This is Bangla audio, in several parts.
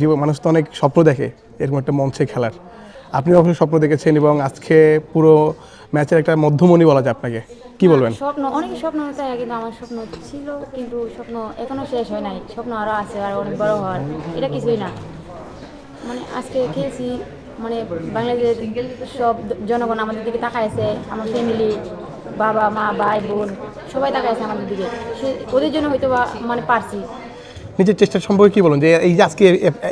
জীবন মানুষ তো অনেক স্বপ্ন দেখে এরকম একটা মঞ্চে খেলার। আপনিও অবশ্যই স্বপ্ন দেখেছেন এবং আজকে পুরো ম্যাচের একটা মধ্যমণি বলা যায় আপনাকে, কি বলবেন? স্বপ্ন অনেক স্বপ্ন চাই, কিন্তু আমার স্বপ্ন ছিল, কিন্তু স্বপ্ন এখনো শেষ হয় নাই। স্বপ্ন আরও আছে, আর অনেক বড় হওয়ার। এটা কিছুই না, মানে আজকে খেলছি, মানে বাংলাদেশের সব জনগণ আমাদের দিকে তাকাইছে, আমার ফ্যামিলি, বাবা মা ভাই বোন সবাই তাকাইছে আমাদের দিকে। সে ওদের জন্য হয়তো মানে পারছি। নিজের চেষ্টার সম্পর্কে কি বলুন, যে এই যে আজকে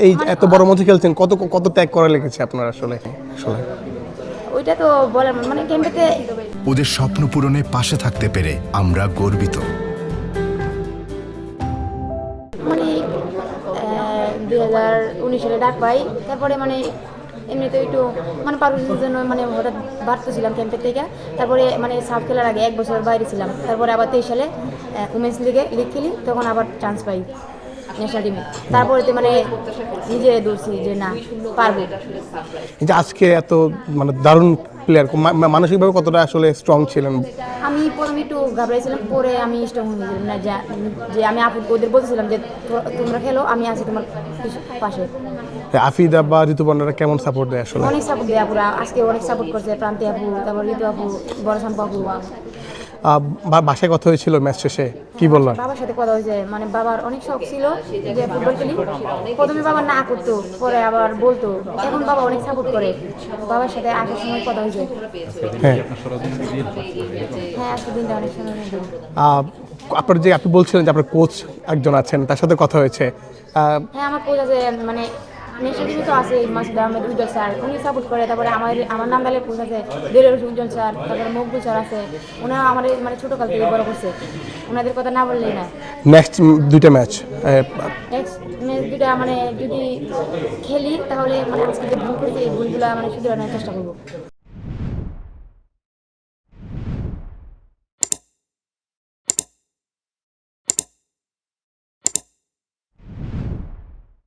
এই মানে এত বড় মঞ্চে খেলছেন, কত কত ত্যাগ করা লেগেছে আপনার আসলে আসলে ওইটা তো বলার মানে ক্যাম্পেতে ওদের স্বপ্ন পূরণে পাশে থাকতে পেরে আমরা গর্বিত। মানে 2019 সালে ডাক পাই, তারপরে মানে এমনিতে একটু মানে পারফরমেন্সের জন্য মানে হঠাৎ বাড়তেছিলাম ক্যাম্পের থেকে। তারপরে মানে সাফ খেলার আগে 1 বছর বাইরে ছিলাম, তারপরে আবার 23 সালে উমেন্স লিগ খেলি, তখন আবার চান্স পাই ন্যাশনাল টিমে। তারপরে তো মানে নিজে দৌড়ছি যে না পারবো। এই যে আজকে এত মানে দারুণ প্লেয়ার, মানসিকভাবে কতটা আসলে স্ট্রং ছিলেন? আমি প্রথমে একটু ঘাবড়াইছিলাম, পরে আমি স্ট্রং হয়ে গেলাম না, যে আমি ওদের বলতেছিলাম যে তোমরা খেলো, আমি আছি তোমার পাশে। আফিদা বা ঋতুপর্ণারা কেমন সাপোর্ট দেয় আসলে? অনেক সাপোর্ট দেয় আপুরা, আজকে অনেক সাপোর্ট করছে। প্রান্তি আপু, তারপর ঋতু আপু, বড় শাম্পু আপু। বাসায় কথা হয়েছিল ম্যাচ শেষে, কি বললেন? বাবার সাথে কথা হয়েছে, মানে বাবার অনেক শখ ছিল যে ফুটবল খেলি। প্রথমে বাবা না করতো, পরে আবার বলতো। এখন বাবা অনেক সাপোর্ট করে। বাবার সাথে আসার সময় কথা হয়েছে। হ্যাঁ, হ্যাঁ, আজকে দিনটা অনেক সুন্দর হয়েছে। আপনার যে আপনি বলছিলেন যে আপনার কোচ একজন আছেন, তার সাথে কথা হয়েছে। হ্যাঁ, আমার কোচ আছে, মানে ন্যাশনাল টিমে তো আছে মাসুদ আহমেদ উজ্জ্বল স্যার, উনি সাপোর্ট করে। তারপরে আমার নান্দালের কোচ আছে দেরের উজ্জ্বল স্যার, তারপরে মকবুল স্যার আছে। ওনারা আমার মানে ছোটোকাল থেকে বড় করছে, ওনাদের কথা না বললেই না। নেক্সট দুইটা ম্যাচ নেক্সট ম্যাচ দুটা মানে যদি খেলি, তাহলে মানে আজকে যে ভুল করেছি এই ভুলগুলো মানে শুধরানোর চেষ্টা করবো।